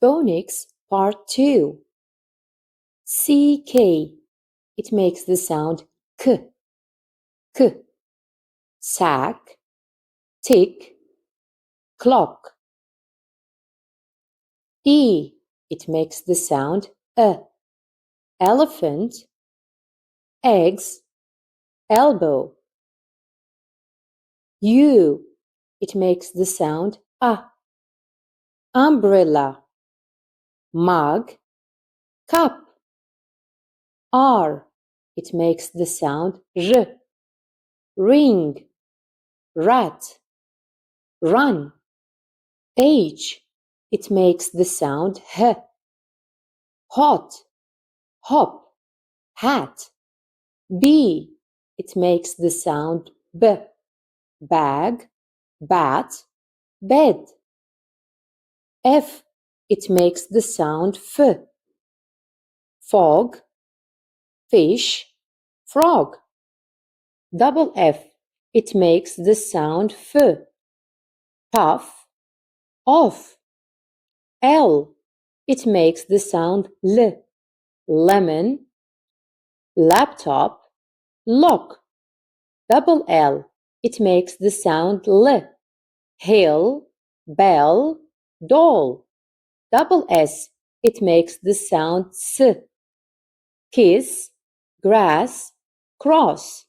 Phonics Part 2. CK. It makes the sound k. K. Sack, tick, clock. E. It makes the sound elephant, eggs, elbow. U. It makes the sound umbrella, mug, cup. R. It makes the sound ring, rat, run. H. It makes the sound hot, hop, hat. B. It makes the sound bag, bat, bed. F. It makes the sound fog, fish, frog. Double F. It makes the sound puff, off. L. It makes the sound lemon, laptop, lock. Double L. It makes the sound hill, bell, doll. Double S. It makes the sound kiss, grass, cross.